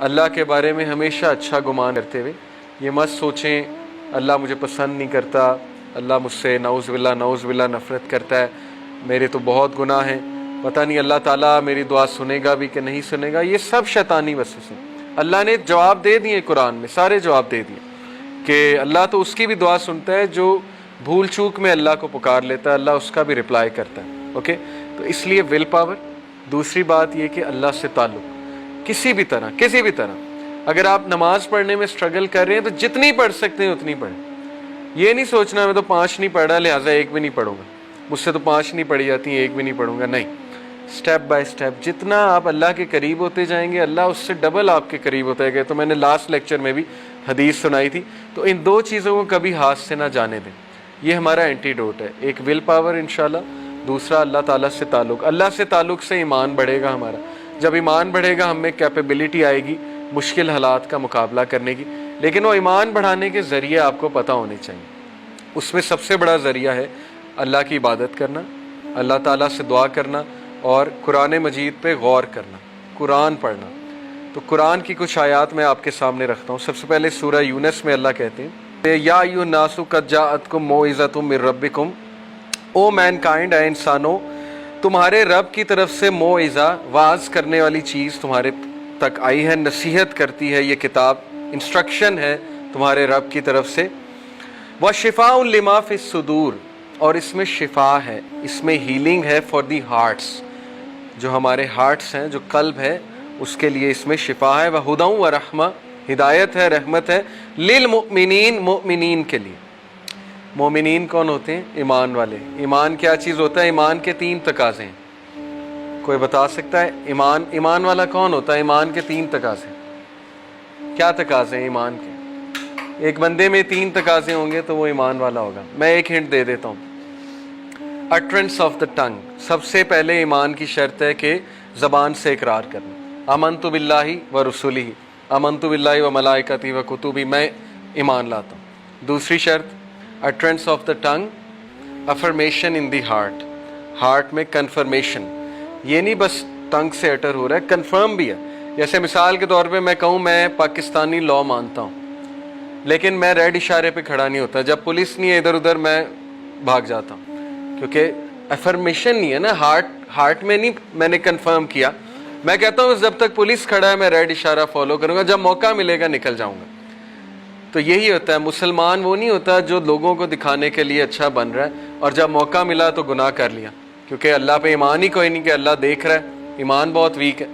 اللہ کے بارے میں ہمیشہ اچھا گمان کرتے ہوئے یہ مت سوچیں اللہ مجھے پسند نہیں کرتا، اللہ مجھ سے نعوذ باللہ نفرت کرتا ہے، میرے تو بہت گناہ ہیں، پتہ نہیں اللہ تعالیٰ میری دعا سنے گا بھی کہ نہیں سنے گا۔ یہ سب شیطانی وسوسے۔ اللہ نے جواب دے دیے قرآن میں، سارے جواب دے دیے کہ اللہ تو اس کی بھی دعا سنتا ہے جو بھول چوک میں اللہ کو پکار لیتا ہے، اللہ اس کا بھی رپلائی کرتا ہے۔ اوکے، تو اس لیے ول پاور۔ دوسری بات یہ کہ اللہ سے تعلق کسی بھی طرح اگر آپ نماز پڑھنے میں اسٹرگل کر رہے ہیں تو جتنی پڑھ سکتے ہیں اتنی پڑھیں۔ یہ نہیں سوچنا میں تو 5 نہیں پڑھ رہا لہٰذا 1 بھی نہیں پڑھوں گا، مجھ سے تو 5 نہیں پڑھی جاتی ہیں 1 بھی نہیں پڑھوں گا، نہیں۔ اسٹیپ بائی اسٹیپ جتنا آپ اللہ کے قریب ہوتے جائیں گے اللہ اس سے ڈبل آپ کے قریب ہوتے گئے۔ تو میں نے لاسٹ لیکچر میں بھی حدیث سنائی تھی، تو ان 2 چیزوں کو کبھی ہاتھ سے نہ جانے دیں۔ یہ ہمارا اینٹی ڈوٹ ہے، ایک ول پاور انشاءاللہ، دوسرا اللہ تعالیٰ سے تعلق۔ اللہ سے تعلق سے ایمان بڑھے گا ہمارا، جب ایمان بڑھے گا ہم میں کیپیبلٹی آئے گی مشکل حالات کا مقابلہ کرنے کی، لیکن وہ ایمان بڑھانے کے ذریعے آپ کو پتہ ہونے چاہیے۔ اس میں سب سے بڑا ذریعہ ہے اللہ کی عبادت کرنا، اللہ تعالیٰ سے دعا کرنا اور قرآن مجید پہ غور کرنا، قرآن پڑھنا۔ تو قرآن کی کچھ آیات میں آپ کے سامنے رکھتا ہوں۔ سب سے پہلے سورہ یونس میں اللہ کہتے ہیں یا ایھا الناس قد جاءتکم موعظۃ من ربکم، او مین کائنڈ، اے انسانوں تمہارے رب کی طرف سے موعظہ، واعظ کرنے والی چیز تمہارے تک آئی ہے، نصیحت کرتی ہے یہ کتاب، انسٹرکشن ہے تمہارے رب کی طرف سے۔ وشفاء لما فی الصدور، اور اس میں شفا ہے، اس میں ہیلنگ ہے فار دی ہارٹس، جو ہمارے ہارٹس ہیں، جو قلب ہے اس کے لیے اس میں شفا ہے۔ وہدی ورحمہ، ہدایت ہے، رحمت ہے، للمؤمنین، مؤمنین کے لیے۔ مومنین کون ہوتے ہیں؟ ایمان والے۔ ایمان کیا چیز ہوتا ہے؟ ایمان کے 3 تقاضے ہیں، کوئی بتا سکتا ہے؟ ایمان والا کون ہوتا ہے؟ ایمان کے 3 تقاضے کیا تقاضے ہیں ایمان کے؟ ایک بندے میں 3 تقاضے ہوں گے تو وہ ایمان والا ہوگا۔ میں ایک ہنٹ دے دیتا ہوں، اٹرنس آف دا ٹنگ۔ سب سے پہلے ایمان کی شرط ہے کہ زبان سے اقرار کرنا، آمنت باللہ و رسولہ، آمنت باللہ و ملائکتہ و کتبہ، میں ایمان لاتا ہوں۔ دوسری شرط utterance of the tongue, affirmation in the heart, heart میں کنفرمیشن، یہ نہیں بس ٹنگ سے اٹر ہو رہا ہے، کنفرم بھی ہے۔ جیسے مثال کے طور پہ میں کہوں میں پاکستانی لا مانتا ہوں لیکن میں ریڈ اشارے پہ کھڑا نہیں ہوتا، جب پولیس نہیں ہے ادھر ادھر میں بھاگ جاتا ہوں، کیونکہ افرمیشن نہیں ہے نا، ہارٹ میں نہیں میں نے کنفرم کیا۔ میں کہتا ہوں جب تک پولیس کھڑا ہے میں ریڈ اشارہ فالو کروں گا، جب موقع ملے گا نکل جاؤں گا۔ تو یہی ہوتا ہے، مسلمان وہ نہیں ہوتا جو لوگوں کو دکھانے کے لیے اچھا بن رہا ہے اور جب موقع ملا تو گناہ کر لیا، کیونکہ اللہ پہ ایمان ہی کوئی نہیں کہ اللہ دیکھ رہا ہے، ایمان بہت ویک ہے۔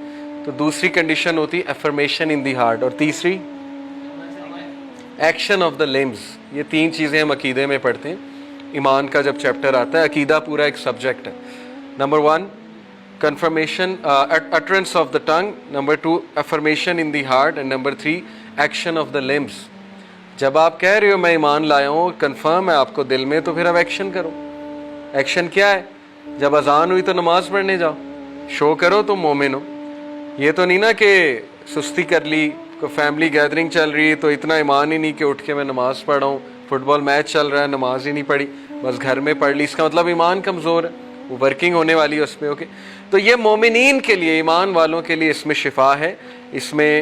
تو دوسری کنڈیشن ہوتی افرمیشن ان دی ہارٹ، اور تیسری ایکشن آف دا لمز۔ یہ 3 چیزیں ہم عقیدے میں پڑھتے ہیں، ایمان کا جب چیپٹر آتا ہے، عقیدہ پورا ایک سبجیکٹ ہے۔ Number 1 confirmation, utterance of the tongue, number 2 affirmation in the heart, and number 3 action of the limbs. جب آپ کہہ رہے ہو میں ایمان لایا ہوں، کنفرم ہے آپ کو دل میں، تو پھر اب ایکشن کرو۔ ایکشن کیا ہے؟ جب اذان ہوئی تو نماز پڑھنے جاؤ، شو کرو تم مومن ہو۔ یہ تو نہیں نا کہ سستی کر لی، کوئی فیملی گیدرنگ چل رہی ہے تو اتنا ایمان ہی نہیں کہ اٹھ کے میں نماز پڑھ رہا ہوں، فٹ بال میچ چل رہا ہے نماز ہی نہیں پڑھی، بس گھر میں پڑھ لی، اس کا مطلب ایمان کمزور ہے، وہ ورکنگ ہونے والی ہے اس پہ۔ اوکے، تو یہ مومنین کے لیے، ایمان والوں کے لیے اس میں شفا ہے، اس میں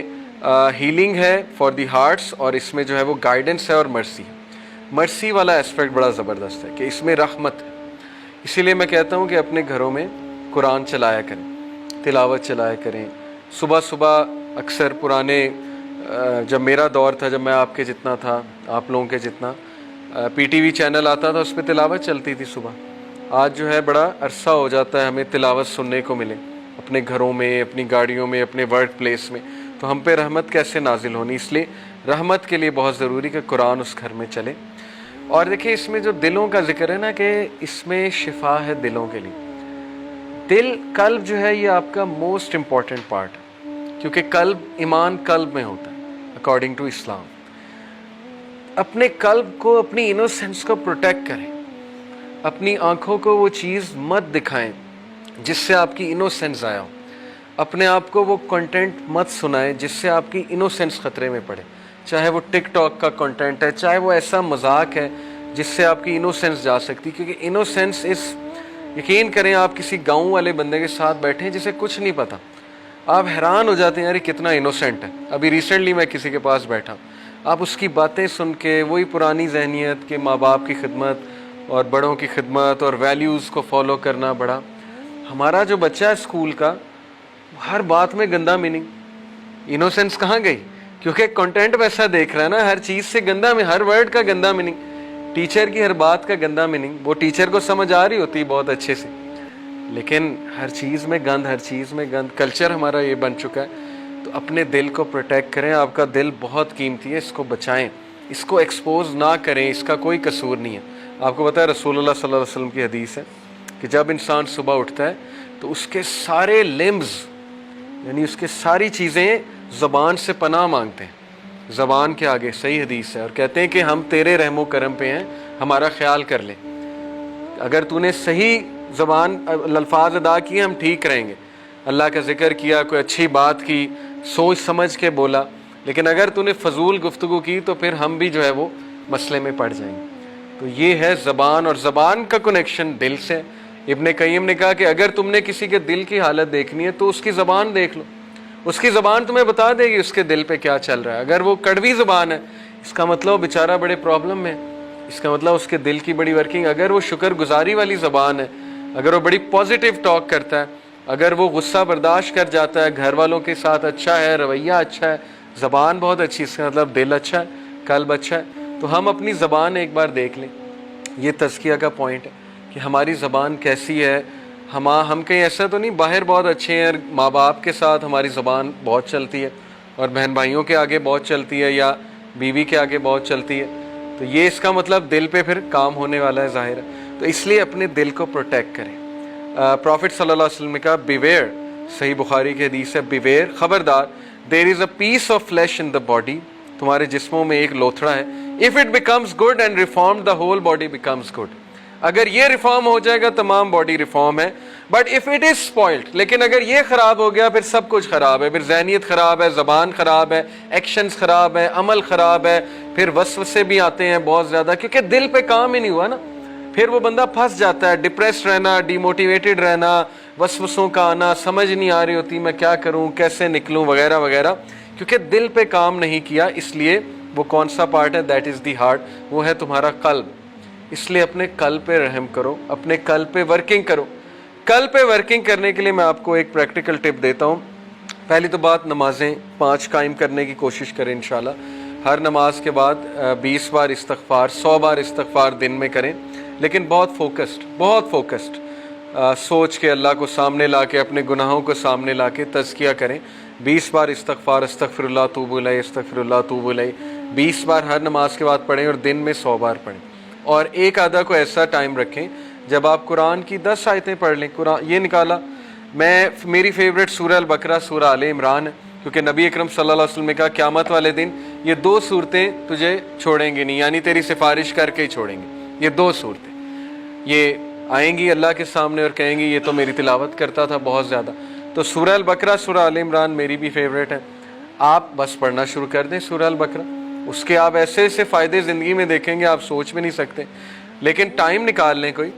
ہیلنگ ہے فار دی ہارٹس، اور اس میں جو ہے وہ گائیڈنس ہے اور مرسی ہے۔ مرسی والا اسپیکٹ بڑا زبردست ہے کہ اس میں رحمت ہے۔ اسی لیے میں کہتا ہوں کہ اپنے گھروں میں قرآن چلایا کریں، تلاوت چلایا کریں۔ صبح صبح اکثر پرانے جب میرا دور تھا، جب میں آپ کے جتنا تھا، آپ لوگوں کے جتنا، پی ٹی وی چینل آتا تھا، اس پہ تلاوت چلتی تھی صبح۔ آج جو ہے بڑا عرصہ ہو جاتا ہے ہمیں تلاوت سننے کو ملے، اپنے گھروں میں، اپنی گاڑیوں میں، اپنے ورک پلیس میں، تو ہم پہ رحمت کیسے نازل ہونی؟ اس لیے رحمت کے لیے بہت ضروری کہ قرآن اس گھر میں چلے۔ اور دیکھیں اس میں جو دلوں کا ذکر ہے نا، کہ اس میں شفا ہے دلوں کے لیے۔ دل، قلب جو ہے یہ آپ کا موسٹ امپورٹنٹ پارٹ ہے، کیونکہ قلب، ایمان قلب میں ہوتا ہے اکارڈنگ ٹو اسلام۔ اپنے قلب کو، اپنی انوسینس کو پروٹیکٹ کریں، اپنی آنکھوں کو وہ چیز مت دکھائیں جس سے آپ کی انوسینس ضائع ہو، اپنے آپ کو وہ کنٹینٹ مت سنائیں جس سے آپ کی انوسینس خطرے میں پڑے، چاہے وہ ٹک ٹاک کا کنٹینٹ ہے، چاہے وہ ایسا مذاق ہے جس سے آپ کی انوسینس جا سکتی، کیونکہ انوسینس یقین کریں آپ کسی گاؤں والے بندے کے ساتھ بیٹھیں جسے کچھ نہیں پتا، آپ حیران ہو جاتے ہیں یار کتنا انوسینٹ ہے. ابھی ریسنٹلی میں کسی کے پاس بیٹھا, آپ اس کی باتیں سن کے وہی پرانی ذہنیت کہ ماں باپ کی خدمت اور بڑوں کی خدمت اور ویلیوز کو فالو کرنا بڑا. ہمارا جو بچہ ہے اسکول کا, ہر بات میں گندا میننگ, انوسینس کہاں گئی؟ کیونکہ کنٹینٹ ویسا دیکھ رہا ہے نا, ہر چیز سے گندا میں, ہر ورڈ کا گندا میننگ, ٹیچر کی ہر بات کا گندا میننگ. وہ ٹیچر کو سمجھ آ رہی ہوتی بہت اچھے سے, لیکن ہر چیز میں گند, ہر چیز میں گند. کلچر ہمارا یہ بن چکا ہے. تو اپنے دل کو پروٹیکٹ کریں. آپ کا دل بہت قیمتی ہے, اس کو بچائیں, اس کو ایکسپوز نہ کریں. اس کا کوئی قصور نہیں ہے. آپ کو پتہ ہے رسول اللہ صلی اللہ علیہ وسلم کی حدیث ہے کہ جب انسان صبح اٹھتا ہے تو اس کے سارے لمبز, یعنی اس کے ساری چیزیں زبان سے پناہ مانگتے ہیں زبان کے آگے. صحیح حدیث ہے. اور کہتے ہیں کہ ہم تیرے رحم و کرم پہ ہیں, ہمارا خیال کر لے. اگر تو نے صحیح زبان الفاظ ادا کیے ہم ٹھیک رہیں گے. اللہ کا ذکر کیا, کوئی اچھی بات کی, سوچ سمجھ کے بولا. لیکن اگر تو نے فضول گفتگو کی تو پھر ہم بھی جو ہے وہ مسئلے میں پڑ جائیں گے. تو یہ ہے زبان, اور زبان کا کنیکشن دل سے. ابن قیم نے کہا کہ اگر تم نے کسی کے دل کی حالت دیکھنی ہے تو اس کی زبان دیکھ لو, اس کی زبان تمہیں بتا دے گی اس کے دل پہ کیا چل رہا ہے. اگر وہ کڑوی زبان ہے اس کا مطلب بیچارہ بڑے پرابلم میں, اس کا مطلب اس کے دل کی بڑی ورکنگ. اگر وہ شکر گزاری والی زبان ہے, اگر وہ بڑی پازیٹیو ٹاک کرتا ہے, اگر وہ غصہ برداشت کر جاتا ہے, گھر والوں کے ساتھ اچھا ہے, رویہ اچھا ہے, زبان بہت اچھی, اس کا مطلب دل اچھا ہے, قلب اچھا ہے. تو ہم اپنی زبان ایک بار دیکھ لیں. یہ تزکیہ کا پوائنٹ ہے کہ ہماری زبان کیسی ہے. ہم کہیں ایسا تو نہیں باہر بہت اچھے ہیں, ماں باپ کے ساتھ ہماری زبان بہت چلتی ہے اور بہن بھائیوں کے آگے بہت چلتی ہے یا بیوی کے آگے بہت چلتی ہے, تو یہ اس کا مطلب دل پہ پھر کام ہونے والا ہے, ظاہر ہے. تو اس لیے اپنے دل کو پروٹیکٹ کریں. پروفٹ صلی اللہ علیہ وسلم نے کہا بیویئر, صحیح بخاری کی حدیث ہے, بیویئر, خبردار, there is a piece of flesh in the body, تمہارے جسموں میں ایک لوتھڑا ہے. If it becomes good and reform the whole body becomes good. اگر یہ ریفارم ہو جائے گا تمام باڈی ریفارم ہے. But if it is spoiled, لیکن اگر یہ خراب ہو گیا پھر سب کچھ خراب ہے. پھر ذہنیت خراب ہے, زبان خراب ہے, ایکشنز خراب ہے, عمل خراب ہے, پھر وسوسے بھی آتے ہیں بہت زیادہ, کیونکہ دل پہ کام ہی نہیں ہوا نا. پھر وہ بندہ پھنس جاتا ہے, ڈپریسڈ رہنا, ڈی موٹیویٹڈ رہنا, وسوسوں کا آنا, سمجھ نہیں آ رہی ہوتی میں کیا کروں, کیسے نکلوں, وغیرہ وغیرہ, کیونکہ دل پہ کام نہیں کیا. اس لیے وہ کون سا پارٹ ہے, دیٹ از دی ہارٹ, وہ ہے تمہارا قلب. اس لیے اپنے قلب پہ رحم کرو, اپنے قلب پہ ورکنگ کرو. قلب پہ ورکنگ کرنے کے لیے میں آپ کو ایک پریکٹیکل ٹپ دیتا ہوں. پہلی تو بات, نمازیں 5 قائم کرنے کی کوشش کریں انشاءاللہ. ہر نماز کے بعد 20 بار استغفار, 100 بار استغفار دن میں کریں, لیکن بہت فوکسڈ سوچ کے اللہ کو سامنے لا کے, اپنے گناہوں کو سامنے لا کے تزکیہ کریں. 20 بار استغفار, استغفر اللہ توب الیہ, استغفر اللہ توب الیہ, 20 بار ہر نماز کے بعد پڑھیں, اور دن میں 100 بار پڑھیں. اور ایک آدھا کو ایسا ٹائم رکھیں جب آپ قرآن کی 10 آیتیں پڑھ لیں. قرآن یہ نکالا, میری فیوریٹ سورہ البقرہ, سورہ آل عمران ہے, کیونکہ نبی اکرم صلی اللہ علیہ وسلم نے کہا قیامت والے دن یہ 2 صورتیں تجھے چھوڑیں گی نہیں, یعنی تیری سفارش کر کے ہی چھوڑیں گے. یہ 2 صورتیں یہ آئیں گی اللہ کے سامنے اور کہیں گی یہ تو میری تلاوت کرتا تھا بہت زیادہ. تو سورہ البقرہ, سورہ آل عمران میری بھی فیوریٹ ہے. آپ بس پڑھنا شروع کر دیں سورہ البقرہ. اس کے آپ ایسے ایسے فائدے زندگی میں دیکھیں گے آپ سوچ بھی نہیں سکتے. لیکن ٹائم نکال لیں کوئی.